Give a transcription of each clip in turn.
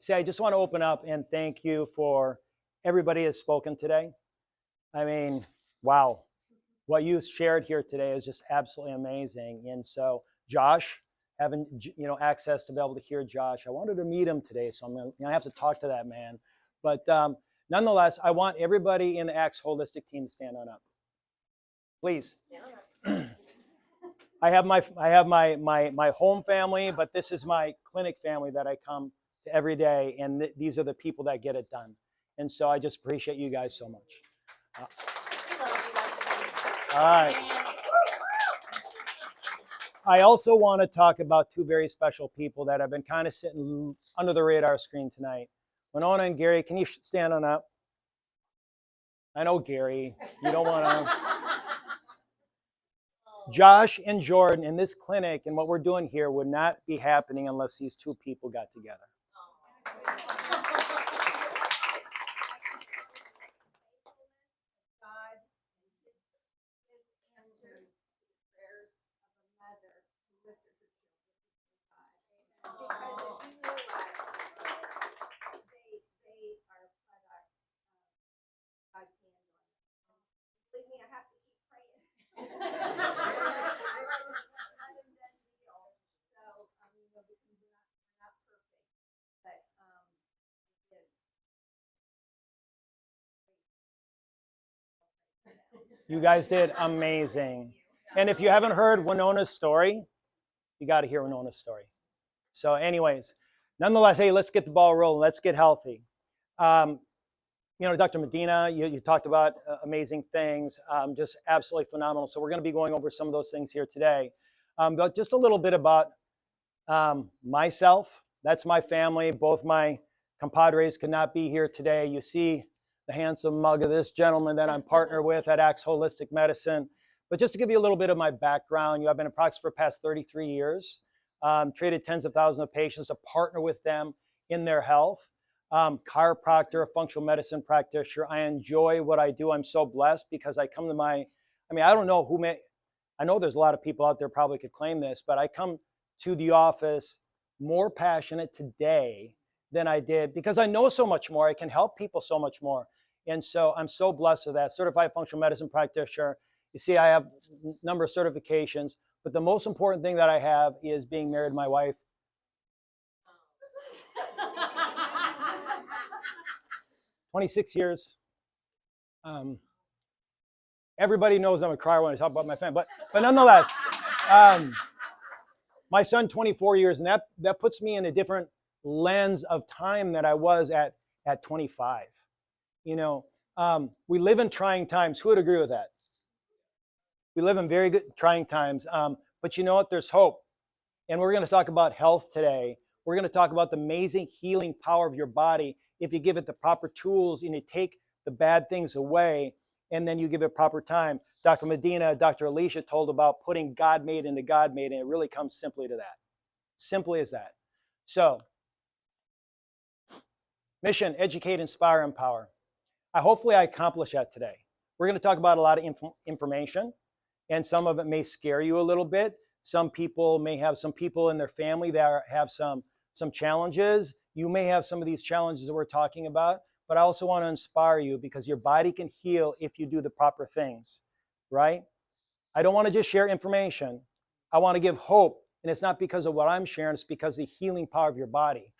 See, I just want to open up and thank you for everybody has spoken today. I mean, wow. What you shared here today is just absolutely amazing. And so, Josh, having access to be able to hear Josh, I wanted to meet him today, so I'm going to have to talk to that man. But nonetheless, I want everybody in the Axe Holistic team to stand on up, please. I have my home family, but this is my clinic family that I come to every day, and these are the people that get it done. And so I just appreciate you guys so much. All right. I also want to talk about two very special people that have been kind of sitting under the radar screen tonight. Winona and Gary, can you stand on up? I know, Gary, you don't want to. Josh and Jordan in this clinic and what we're doing here would not be happening unless these two people got together. You guys did amazing. And if you haven't heard Winona's story, you got to hear Winona's story. So anyways, nonetheless, hey, let's get the ball rolling. Let's get healthy. Dr. Medina, you talked about amazing things, just absolutely phenomenal. So we're going to be going over some of those things here today. But just a little bit about myself. That's my family. Both my compadres could not be here today. You see the handsome mug of this gentleman that I'm partnered with at Axe Holistic Medicine. But just to give you a little bit of my background, I've been in practice for the past 33 years, treated tens of thousands of patients to partner with them in their health. Chiropractor, functional medicine practitioner. I enjoy what I do. I'm so blessed because I come to I don't know I know there's a lot of people out there probably could claim this, but I come to the office more passionate today than I did because I know so much more. I can help people so much more. And so I'm so blessed with that. Certified functional medicine practitioner. You see, I have a number of certifications, but the most important thing that I have is being married to my wife. 26 years. Everybody knows I'm a crier when I talk about my family, but nonetheless, my son 24 years, and that puts me in a different lens of time that I was at 25. We live in trying times. Who would agree with that? We live in very good trying times, but you know what? There's hope. And we're going to talk about health today. We're going to talk about the amazing healing power of your body if you give it the proper tools and you take the bad things away and then you give it proper time. Dr. Medina, Dr. Alicia told about putting God made into God made, and it really comes simply to that. Simply as that. So, mission, educate, inspire, empower. Hopefully I accomplished that today. We're going to talk about a lot of information, and some of it may scare you a little bit. Some people may have some people in their family that have some challenges. You may have some of these challenges that we're talking about, but I also want to inspire you because your body can heal if you do the proper things, right? I don't want to just share information. I want to give hope, and it's not because of what I'm sharing, it's because of the healing power of your body.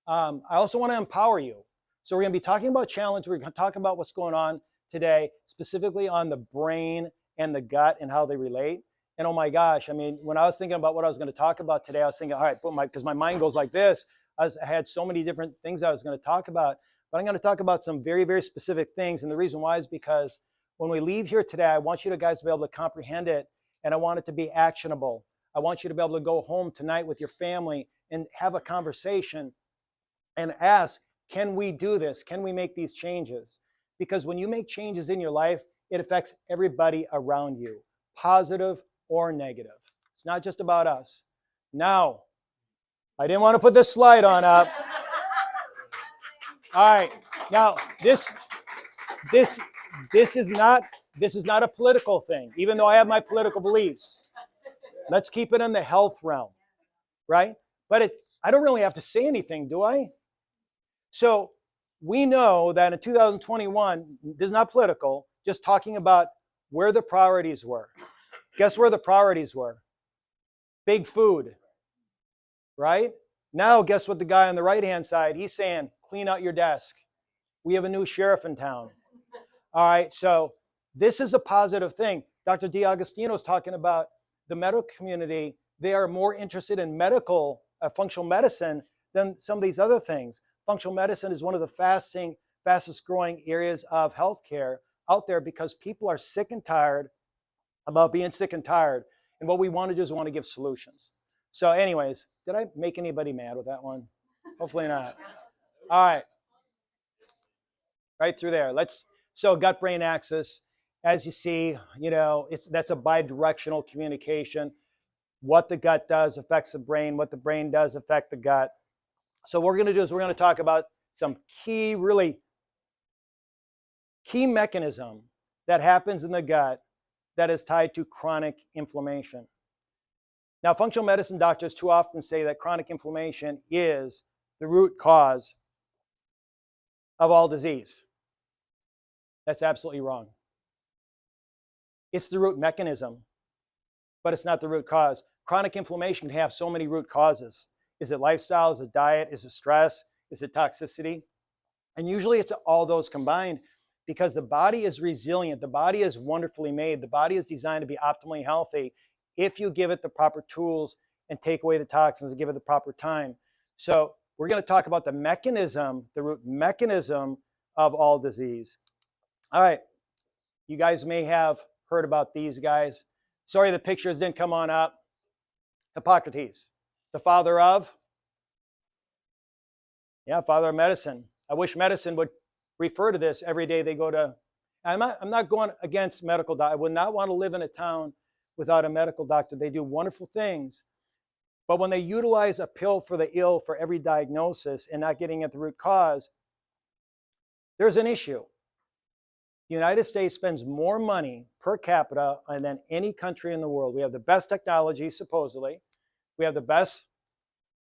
I also want to empower you. So we're going to be talking about challenge. We're going to talk about what's going on today, specifically on the brain and the gut and how they relate. And oh my gosh, when I was thinking about what I was going to talk about today, I was thinking, all right, because my mind goes like this. I had so many different things I was going to talk about, but I'm going to talk about some very, very specific things. And the reason why is because when we leave here today, I want you guys to be able to comprehend it, and I want it to be actionable. I want you to be able to go home tonight with your family and have a conversation and ask, can we do this? Can we make these changes? Because when you make changes in your life, it affects everybody around you, positive or negative. It's not just about us. Now, I didn't want to put this slide on up. All right. Now, this is not a political thing, even though I have my political beliefs. Let's keep it in the health realm, right? But I don't really have to say anything, do I? So we know that in 2021, this is not political, just talking about where the priorities were. Guess where the priorities were? Big food, right? Now, guess what the guy on the right-hand side, he's saying, clean out your desk. We have a new sheriff in town. All right, so this is a positive thing. Dr. D'Agostino is talking about the medical community. They are more interested in medical, functional medicine than some of these other things. Functional medicine is one of the fastest growing areas of healthcare out there because people are sick and tired about being sick and tired. And what we want to do is we want to give solutions. So anyways, did I make anybody mad with that one? Hopefully not. All right, right through there. So gut-brain axis, as you see, that's a bi-directional communication. What the gut does affects the brain. What the brain does affect the gut. So what we're going to do is we're going to talk about some really key mechanism that happens in the gut that is tied to chronic inflammation. Now, functional medicine doctors too often say that chronic inflammation is the root cause of all disease. That's absolutely wrong. It's the root mechanism, but it's not the root cause. Chronic inflammation can have so many root causes. Is it lifestyle? Is it diet? Is it stress? Is it toxicity? And usually it's all those combined because the body is resilient. The body is wonderfully made. The body is designed to be optimally healthy if you give it the proper tools and take away the toxins and give it the proper time. So we're going to talk about the mechanism, the root mechanism of all disease. All right, you guys may have heard about these guys. Sorry, the pictures didn't come on up. Hippocrates, the father of? Yeah, father of medicine. I wish medicine would refer to this every day they go to. I'm not going against medical doctors. I would not want to live in a town without a medical doctor. They do wonderful things. But when they utilize a pill for the ill for every diagnosis and not getting at the root cause, there's an issue. The United States spends more money per capita than any country in the world. We have the best technology, supposedly. We have the best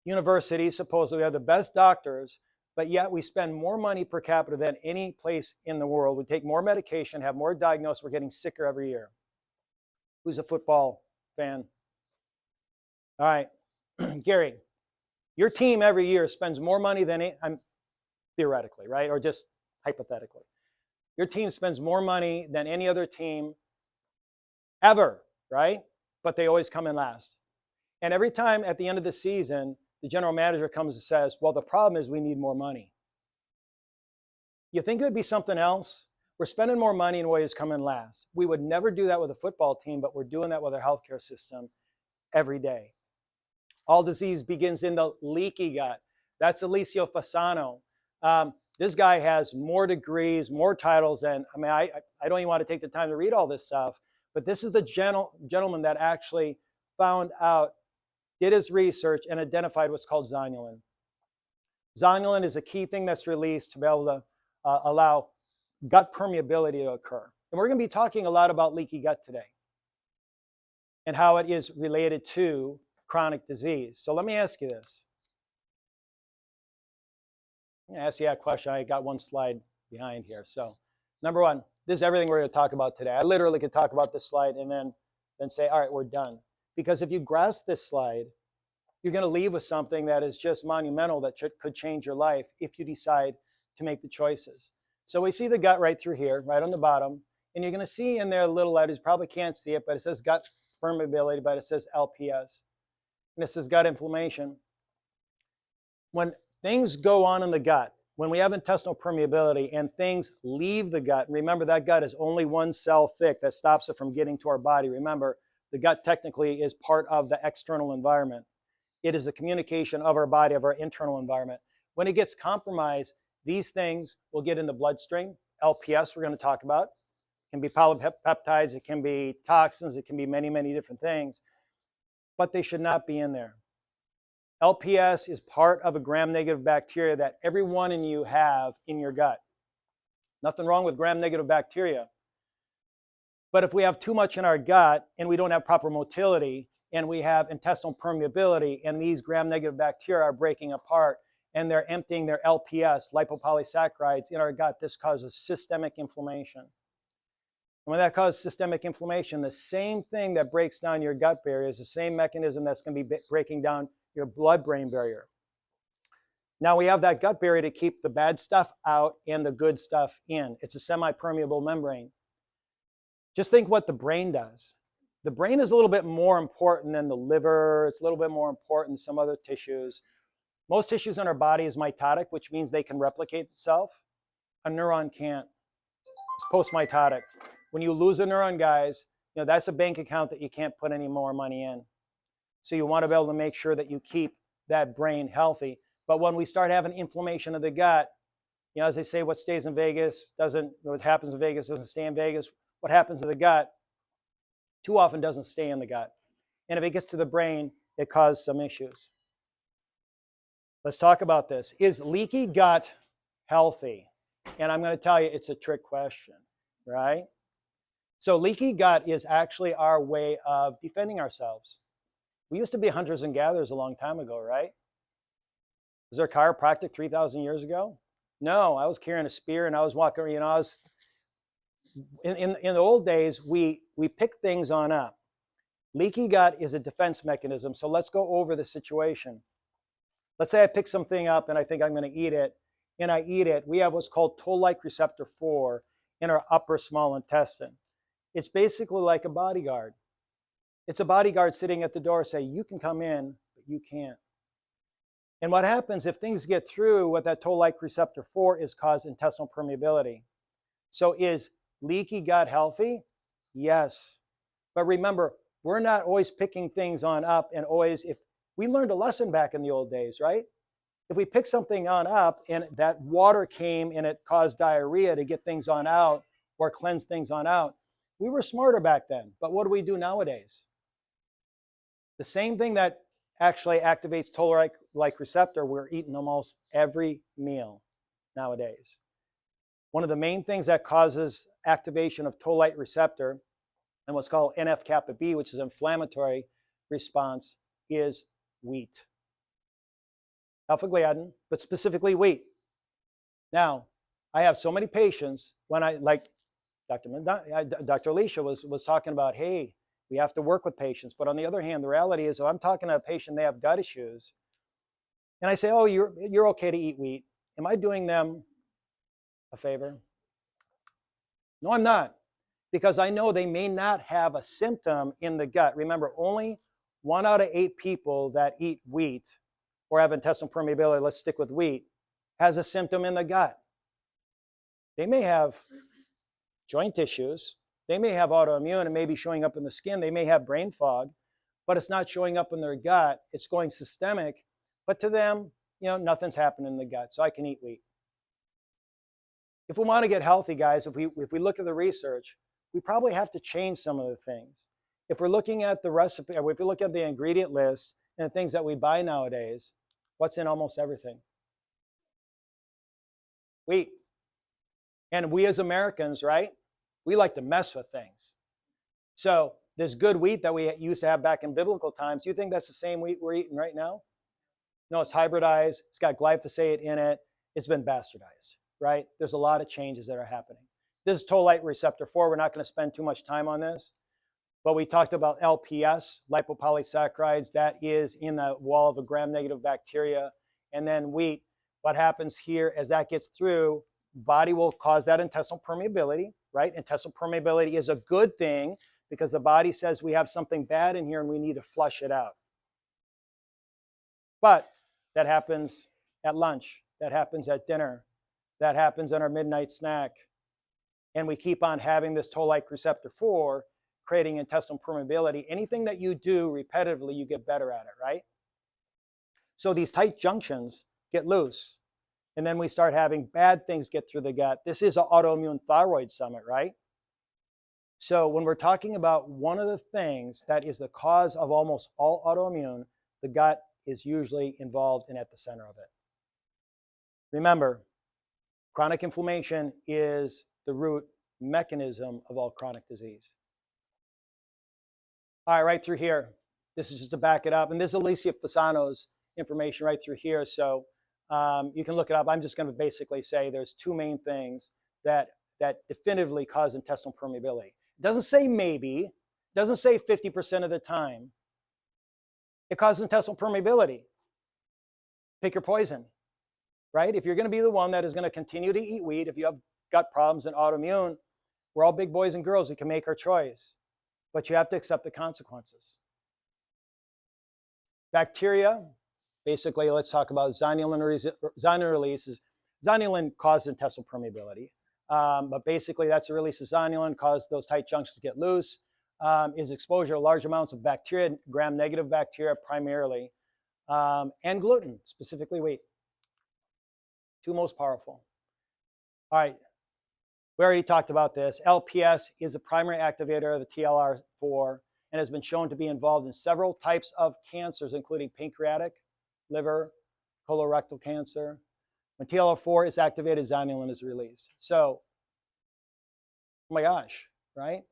universities, supposedly. We have the best doctors, but yet we spend more money per capita than any place in the world. We take more medication, have more diagnosed. We're getting sicker every year. Who's a football fan? All right, Gary, your team every year spends more money than theoretically, right? Or just hypothetically. Your team spends more money than any other team ever, right? But they always come in last. And every time at the end of the season, the general manager comes and says, well, the problem is we need more money. You think it would be something else? We're spending more money and always come in last. We would never do that with a football team, but we're doing that with our healthcare system every day. All disease begins in the leaky gut. That's Alessio Fasano. This guy has more degrees, more titles than, I don't even want to take the time to read all this stuff, but this is the gentleman that actually found out, did his research, and identified what's called zonulin. Zonulin is a key thing that's released to be able to allow gut permeability to occur. And we're going to be talking a lot about leaky gut today and how it is related to chronic disease. So let me ask you this. I'm going to ask you that question. I got one slide behind here. So number one, this is everything we're going to talk about today. I literally could talk about this slide and then say, all right, we're done. Because if you grasp this slide, you're going to leave with something that is just monumental that could change your life if you decide to make the choices. So we see the gut right through here, right on the bottom. And you're going to see in there little letters, you probably can't see it, but it says gut permeability, but it says LPS. And it says gut inflammation. When things go on in the gut, when we have intestinal permeability and things leave the gut, remember that gut is only one cell thick that stops it from getting to our body. Remember, the gut technically is part of the external environment. It is the communication of our body, of our internal environment. When it gets compromised, these things will get in the bloodstream. LPS we're going to talk about. It can be polypeptides, it can be toxins, it can be many, many different things. But they should not be in there. LPS is part of a gram-negative bacteria that every one of you have in your gut. Nothing wrong with gram-negative bacteria. But if we have too much in our gut and we don't have proper motility and we have intestinal permeability and these gram-negative bacteria are breaking apart and they're emptying their LPS, lipopolysaccharides, in our gut. This causes systemic inflammation. And when that causes systemic inflammation, the same thing that breaks down your gut barrier is the same mechanism that's going to be breaking down your blood-brain barrier. Now we have that gut barrier to keep the bad stuff out and the good stuff in. It's a semi-permeable membrane. Just think what the brain does. The brain is a little bit more important than the liver. It's a little bit more important than some other tissues. Most tissues in our body is mitotic, which means they can replicate itself. A neuron can't. It's post-mitotic. When you lose a neuron, guys, that's a bank account that you can't put any more money in. So you want to be able to make sure that you keep that brain healthy. But when we start having inflammation of the gut, as they say, what stays in Vegas doesn't, what happens in Vegas doesn't stay in Vegas. What happens in the gut too often doesn't stay in the gut. And if it gets to the brain, it causes some issues. Let's talk about this. Is leaky gut healthy? And I'm going to tell you, it's a trick question, right? So leaky gut is actually our way of defending ourselves. We used to be hunters and gatherers a long time ago, right? Was there chiropractic 3,000 years ago? No, I was carrying a spear and I was walking, I was, in the old days, we picked things on up. Leaky gut is a defense mechanism. So let's go over the situation. Let's say I pick something up and I think I'm going to eat it, and I eat it. We have what's called toll-like receptor 4 in our upper small intestine. It's basically like a bodyguard. It's a bodyguard sitting at the door saying, you can come in, but you can't. And what happens if things get through with that toll-like receptor 4 is cause intestinal permeability. So is leaky gut healthy? Yes. But remember, we're not always picking things on up, and always, if we learned a lesson back in the old days, right? If we pick something on up and that water came and it caused diarrhea to get things on out or cleanse things on out, we were smarter back then. But what do we do nowadays? The same thing that actually activates toll-like receptor, we're eating almost every meal nowadays. One of the main things that causes activation of toll-like receptor and what's called NF-kappa B, which is inflammatory response, is wheat. Alpha-gliadin, but specifically wheat. Now, I have so many patients when Dr. Alicia was talking about, hey, we have to work with patients. But on the other hand, the reality is, if I'm talking to a patient, they have gut issues, and I say, oh, you're okay to eat wheat. Am I doing them a favor? No, I'm not. Because I know they may not have a symptom in the gut. Remember, only 1 out of 8 people that eat wheat or have intestinal permeability, let's stick with wheat, has a symptom in the gut. They may have joint issues. They may have autoimmune and may be showing up in the skin. They may have brain fog, but it's not showing up in their gut. It's going systemic. But to them, nothing's happening in the gut, so I can eat wheat. If we want to get healthy, guys, if we look at the research, we probably have to change some of the things. If we're looking at the recipe, or if we look at the ingredient list and the things that we buy nowadays, what's in almost everything? Wheat. And we as Americans, right? We like to mess with things. So this good wheat that we used to have back in biblical times, do you think that's the same wheat we're eating right now? No, it's hybridized. It's got glyphosate in it. It's been bastardized, right? There's a lot of changes that are happening. This is toll-like receptor 4. We're not going to spend too much time on this. But we talked about LPS, lipopolysaccharides. That is in the wall of a gram-negative bacteria. And then wheat, what happens here as that gets through, body will cause that intestinal permeability, right? Intestinal permeability is a good thing because the body says we have something bad in here and we need to flush it out. But that happens at lunch. That happens at dinner. That happens in our midnight snack. And we keep on having this toll-like receptor 4, creating intestinal permeability. Anything that you do repetitively, you get better at it, right? So these tight junctions get loose. And then we start having bad things get through the gut. This is an Autoimmune Thyroid Summit, right? So when we're talking about one of the things that is the cause of almost all autoimmune, the gut is usually involved and at the center of it. Remember, chronic inflammation is the root mechanism of all chronic disease. All right, right through here. This is just to back it up. And this is Alicia Fasano's information right through here. So You can look it up. I'm just going to basically say there's two main things that definitively cause intestinal permeability. It doesn't say maybe, it doesn't say 50% of the time. It causes intestinal permeability. Pick your poison, right? If you're going to be the one that is going to continue to eat wheat, if you have gut problems and autoimmune, we're all big boys and girls. We can make our choice, but you have to accept the consequences. Bacteria, basically, let's talk about zonulin release. Zonulin causes intestinal permeability, but basically that's a release of zonulin, cause those tight junctions to get loose. Is exposure to large amounts of bacteria, gram-negative bacteria primarily, and gluten, specifically wheat. Two most powerful. All right, we already talked about this. LPS is the primary activator of the TLR4 and has been shown to be involved in several types of cancers, including pancreatic, liver, colorectal cancer. When TLR4 is activated, zonulin is released. So, oh my gosh, right?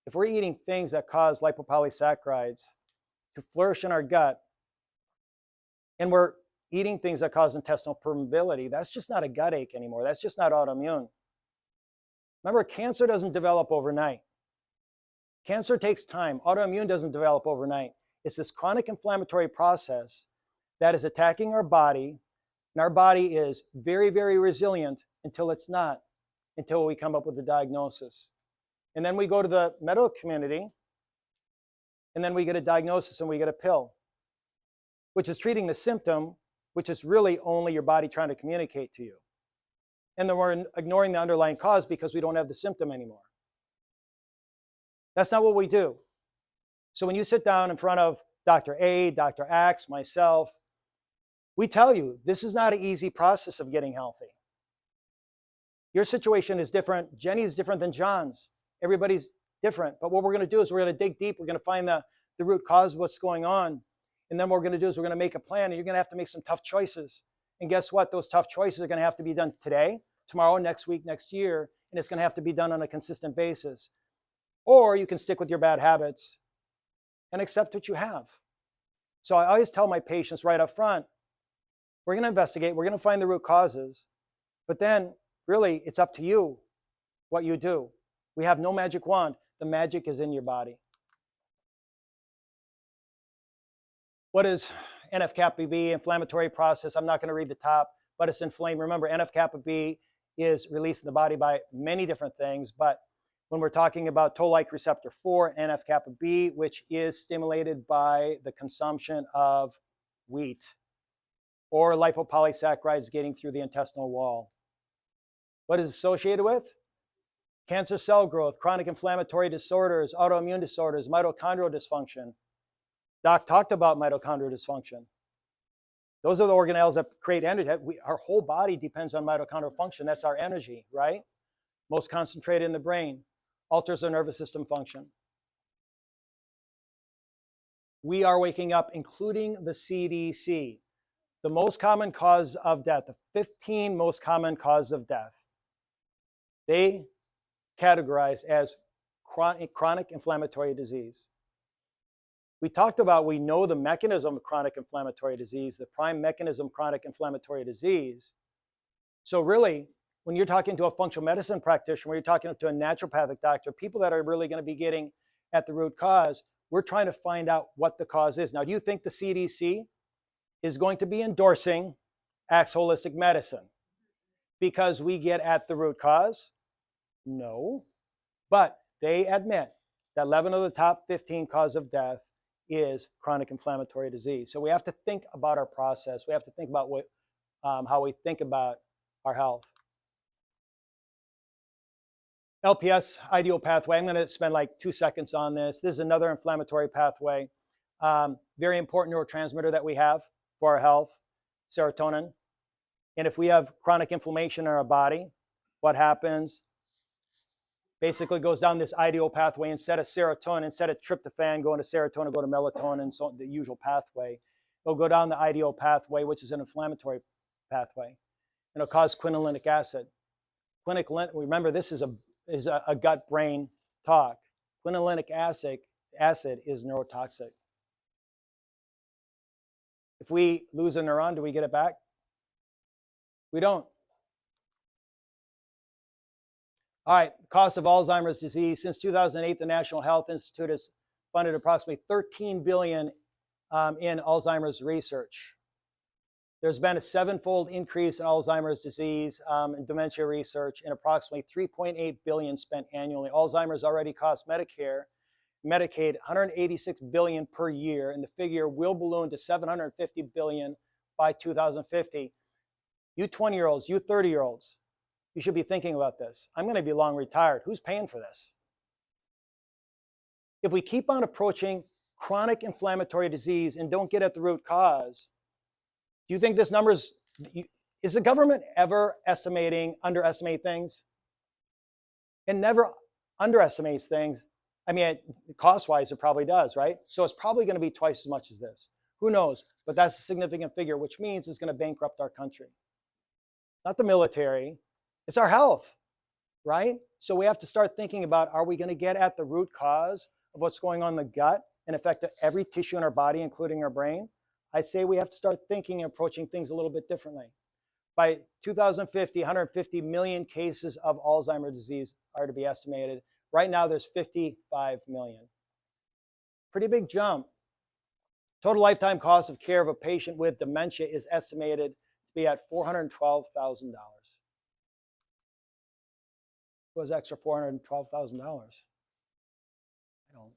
If we're eating things that cause lipopolysaccharides to flourish in our gut, and we're eating things that cause intestinal permeability, that's just not a gut ache anymore. That's just not autoimmune. Remember, cancer doesn't develop overnight. Cancer takes time. Autoimmune doesn't develop overnight. It's this chronic inflammatory process that is attacking our body, and our body is very, very resilient until it's not, until we come up with a diagnosis. And then we go to the medical community, and then we get a diagnosis and we get a pill, which is treating the symptom, which is really only your body trying to communicate to you. And then we're ignoring the underlying cause because we don't have the symptom anymore. That's not what we do. So when you sit down in front of Dr. A, Dr. X, myself, we tell you this is not an easy process of getting healthy. Your situation is different. Jenny's different than John's. Everybody's different. But what we're going to do is we're going to dig deep. We're going to find the root cause of what's going on. And then what we're going to do is we're going to make a plan, and you're going to have to make some tough choices. And guess what? Those tough choices are going to have to be done today, tomorrow, next week, next year, and it's going to have to be done on a consistent basis. Or you can stick with your bad habits and accept what you have. So I always tell my patients right up front, we're going to investigate, we're going to find the root causes, but then really it's up to you what you do. We have no magic wand. The magic is in your body. What is NF-kappa B? Inflammatory process. I'm not going to read the top, but it's inflamed. Remember, NF-kappa B is released in the body by many different things, but when we're talking about toll-like receptor 4, NF-kappa B, which is stimulated by the consumption of wheat or lipopolysaccharides getting through the intestinal wall. What is associated with? Cancer cell growth, chronic inflammatory disorders, autoimmune disorders, mitochondrial dysfunction. Doc talked about mitochondrial dysfunction. Those are the organelles that create energy. Our whole body depends on mitochondrial function. That's our energy, right? Most concentrated in the brain. Alters our nervous system function. We are waking up, including the CDC. The most common cause of death, the 15 most common causes of death, they categorize as chronic inflammatory disease. We talked about, we know the mechanism of chronic inflammatory disease, the prime mechanism of chronic inflammatory disease. So really, when you're talking to a functional medicine practitioner, when you're talking to a naturopathic doctor, people that are really going to be getting at the root cause, we're trying to find out what the cause is. Now, do you think the CDC is going to be endorsing Axe Holistic Medicine because we get at the root cause? No. But they admit that 11 of the top 15 causes of death is chronic inflammatory disease. So we have to think about our process. We have to think about how we think about our health. LPS, ideal pathway. I'm going to spend like 2 seconds on this. This is another inflammatory pathway. Very important neurotransmitter that we have for our health, serotonin. And if we have chronic inflammation in our body, what happens? Basically goes down this ideal pathway. Instead of serotonin, instead of tryptophan going to serotonin, go to melatonin, so the usual pathway. It'll go down the ideal pathway, which is an inflammatory pathway. And it'll cause quinolinic acid. Remember, this is a gut-brain talk. Quinolinic acid is neurotoxic. If we lose a neuron, do we get it back? We don't. All right, cost of Alzheimer's disease. Since 2008, the National Health Institute has funded approximately $13 billion in Alzheimer's research. There's been a 7-fold increase in Alzheimer's disease and dementia research, and approximately $3.8 billion spent annually. Alzheimer's already costs Medicare, Medicaid $186 billion per year, and the figure will balloon to $750 billion by 2050. You 20-year-olds, you 30-year-olds, you should be thinking about this. I'm going to be long retired. Who's paying for this? If we keep on approaching chronic inflammatory disease and don't get at the root cause, do you think this number's, is the government ever underestimate things? It never underestimates things. I mean, cost-wise, it probably does, right? So it's probably going to be twice as much as this. Who knows? But that's a significant figure, which means it's going to bankrupt our country. Not the military, it's our health, right? So we have to start thinking about, are we going to get at the root cause of what's going on in the gut and affect every tissue in our body, including our brain? I say we have to start thinking and approaching things a little bit differently. By 2050, 150 million cases of Alzheimer's disease are to be estimated. Right now, there's 55 million. Pretty big jump. Total lifetime cost of care of a patient with dementia is estimated to be at $412,000. What was extra $412,000? I don't.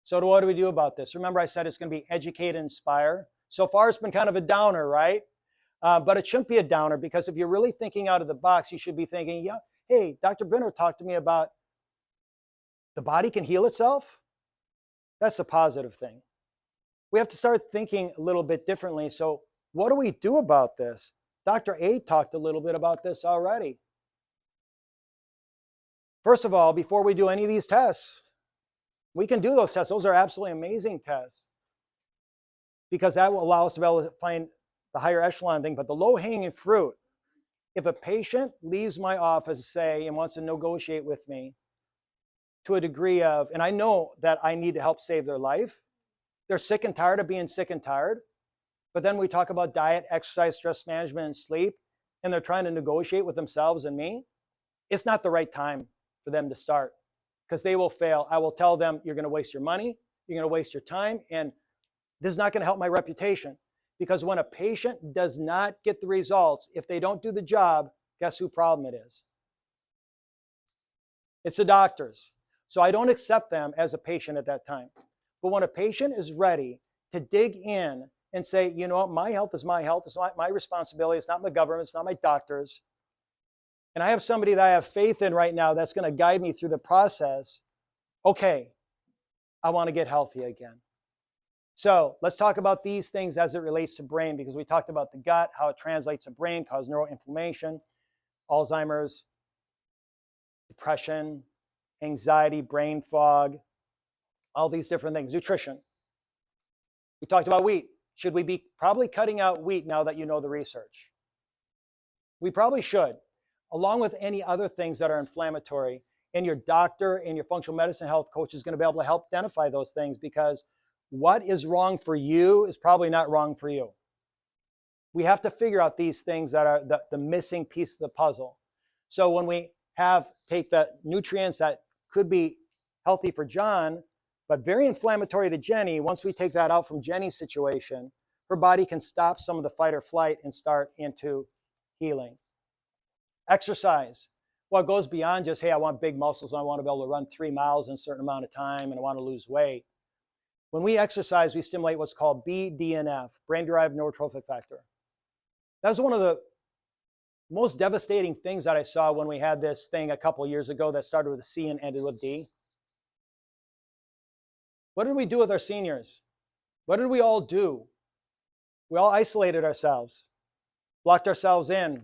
So what do we do about this? Remember I said it's going to be educate and inspire. So far it's been kind of a downer, right? But it shouldn't be a downer, because if you're really thinking out of the box, you should be thinking, yeah, hey, Dr. Brenner talked to me about the body can heal itself. That's a positive thing. We have to start thinking a little bit differently. So what do we do about this? Dr. A talked a little bit about this already. First of all, before we do any of these tests, we can do those tests. Those are absolutely amazing tests, because that will allow us to be able to find the higher echelon thing. But the low-hanging fruit, if a patient leaves my office, say, and wants to negotiate with me to a degree of, and I know that I need to help save their life, they're sick and tired of being sick and tired, but then we talk about diet, exercise, stress management, and sleep, and they're trying to negotiate with themselves and me, it's not the right time for them to start, because they will fail. I will tell them, you're going to waste your money, you're going to waste your time, and this is not going to help my reputation. Because when a patient does not get the results, if they don't do the job, guess whose problem it is? It's the doctor's. So I don't accept them as a patient at that time. But when a patient is ready to dig in and say, you know what, my health is my health, it's not my responsibility, it's not the government, it's not my doctor's, and I have somebody that I have faith in right now that's going to guide me through the process, okay, I want to get healthy again. So let's talk about these things as it relates to brain, because we talked about the gut, how it translates to brain, causes neuroinflammation, Alzheimer's, depression, anxiety, brain fog, all these different things. Nutrition. We talked about wheat. Should we be probably cutting out wheat now that you know the research? We probably should, along with any other things that are inflammatory. And your doctor and your functional medicine health coach is going to be able to help identify those things, because what is wrong for you is probably not wrong for you. We have to figure out these things that are the missing piece of the puzzle. So when we take the nutrients that could be healthy for John, but very inflammatory to Jenny, once we take that out from Jenny's situation, her body can stop some of the fight or flight and start into healing. Exercise. Well, it goes beyond just, hey, I want big muscles and I want to be able to run 3 miles in a certain amount of time and I want to lose weight. When we exercise, we stimulate what's called BDNF, brain-derived neurotrophic factor. That was one of the most devastating things that I saw when we had this thing a couple of years ago that started with a C and ended with D. What did we do with our seniors? What did we all do? We all isolated ourselves, locked ourselves in. I'm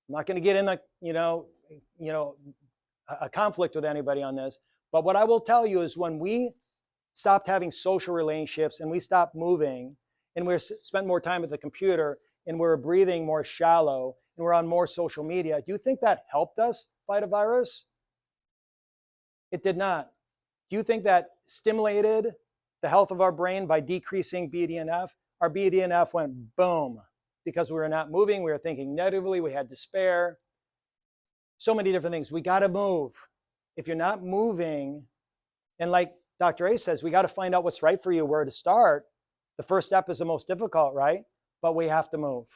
not going to get in a conflict with anybody on this, but what I will tell you is when we stopped having social relationships and we stopped moving and we spent more time at the computer and we're breathing more shallow and we're on more social media, do you think that helped us fight a virus? It did not. Do you think that stimulated the health of our brain by decreasing BDNF? Our BDNF went boom, because we were not moving. We were thinking negatively. We had despair. So many different things. We got to move. If you're not moving, and like Dr. A says, we got to find out what's right for you, where to start. The first step is the most difficult, right? But we have to move.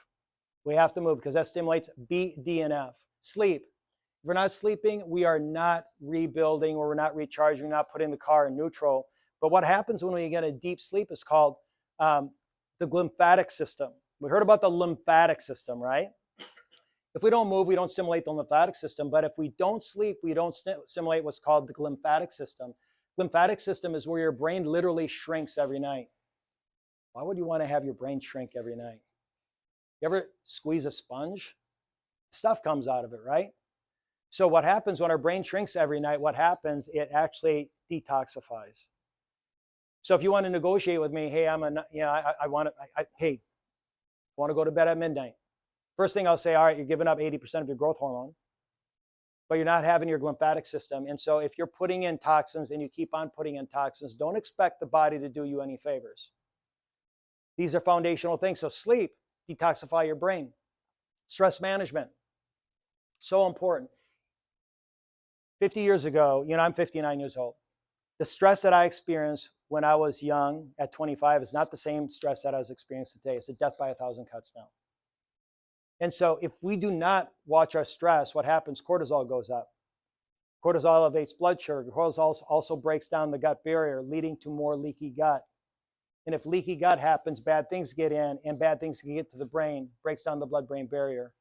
We have to move because that stimulates B, D, and F. Sleep. If we're not sleeping, we are not rebuilding, or we're not recharging, we're not putting the car in neutral. But what happens when we get a deep sleep is called the lymphatic system. We heard about the lymphatic system, right? If we don't move, we don't stimulate the lymphatic system. But if we don't sleep, we don't stimulate what's called the lymphatic system. Lymphatic system is where your brain literally shrinks every night. Why would you want to have your brain shrink every night? You ever squeeze a sponge? Stuff comes out of it, right? So what happens when our brain shrinks every night, what happens, it actually detoxifies. So if you want to negotiate with me, hey, I want to go to bed at midnight. First thing I'll say, all right, you're giving up 80% of your growth hormone, but you're not having your lymphatic system. And so if you're putting in toxins and you keep on putting in toxins, don't expect the body to do you any favors. These are foundational things. So sleep, detoxify your brain. Stress management, so important. 50 years ago, I'm 59 years old. The stress that I experienced when I was young at 25 is not the same stress that I was experiencing today. It's a death by 1,000 cuts now. And so if we do not watch our stress, what happens? Cortisol goes up. Cortisol elevates blood sugar. Cortisol also breaks down the gut barrier, leading to more leaky gut. And if leaky gut happens, bad things get in, and bad things can get to the brain, breaks down the blood-brain barrier.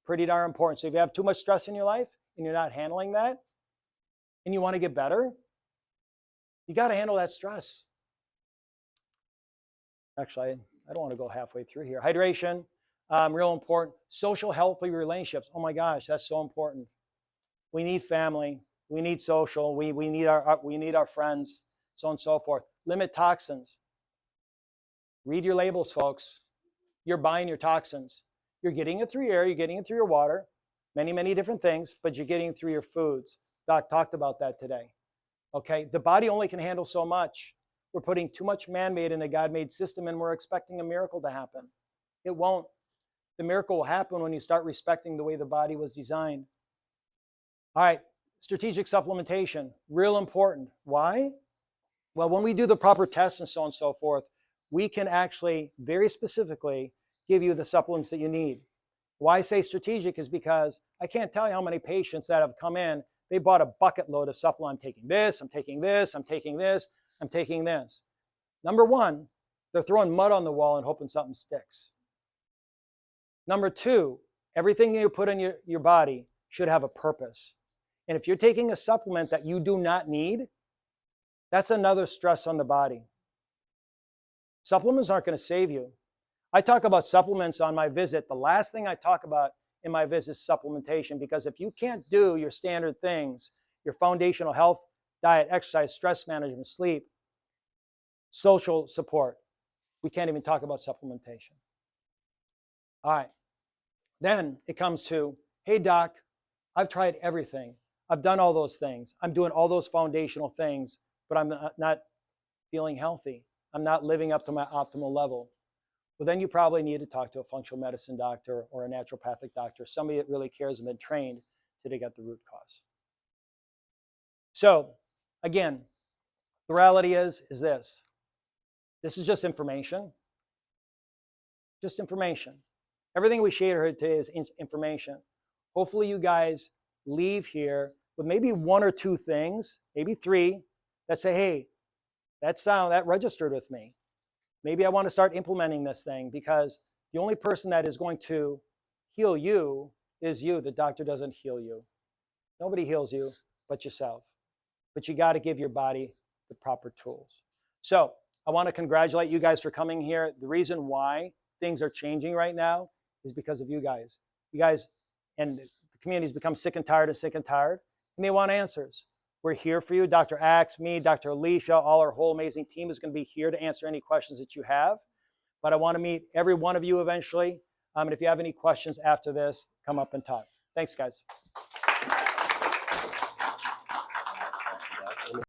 Pretty darn important. So if you have too much stress in your life and you're not handling that, and you want to get better, you got to handle that stress. Actually, I don't want to go halfway through here. Hydration, real important. Social, healthy relationships. Oh my gosh, that's so important. We need family. We need social. We need our friends, so on and so forth. Limit toxins. Read your labels, folks. You're buying your toxins. You're getting it through air. You're getting it through your water. Many, many different things, but you're getting it through your foods. Doc talked about that today. Okay, the body only can handle so much. We're putting too much man-made in a God-made system, and we're expecting a miracle to happen. It won't. The miracle will happen when you start respecting the way the body was designed. All right, strategic supplementation, real important. Why? Well, when we do the proper tests and so on and so forth, we can actually very specifically give you the supplements that you need. Why I say strategic is because I can't tell you how many patients that have come in. They bought a bucket load of supplement. I'm taking this, I'm taking this, I'm taking this, I'm taking this. Number one, they're throwing mud on the wall and hoping something sticks. Number two, everything you put in your body should have a purpose. And if you're taking a supplement that you do not need, that's another stress on the body. Supplements aren't going to save you. I talk about supplements on my visit. The last thing I talk about in my visit is supplementation, because if you can't do your standard things, your foundational health, diet, exercise, stress management, sleep, social support, we can't even talk about supplementation. All right. Then it comes to, hey, doc, I've tried everything. I've done all those things. I'm doing all those foundational things, but I'm not feeling healthy. I'm not living up to my optimal level. Well, then you probably need to talk to a functional medicine doctor or a naturopathic doctor, somebody that really cares and been trained to get the root cause. So again, the reality is this. This is just information. Just information. Everything we share here today is information. Hopefully you guys leave here with maybe one or two things, maybe three, that say, hey, that registered with me. Maybe I want to start implementing this thing, because the only person that is going to heal you is you. The doctor doesn't heal you. Nobody heals you but yourself. But you got to give your body the proper tools. So I want to congratulate you guys for coming here. The reason why things are changing right now is because of you guys. You guys and the community's become sick and tired, and they want answers. We're here for you. Dr. Axe, me, Dr. Alicia, all our whole amazing team is going to be here to answer any questions that you have. But I want to meet every one of you eventually. And if you have any questions after this, come up and talk. Thanks, guys.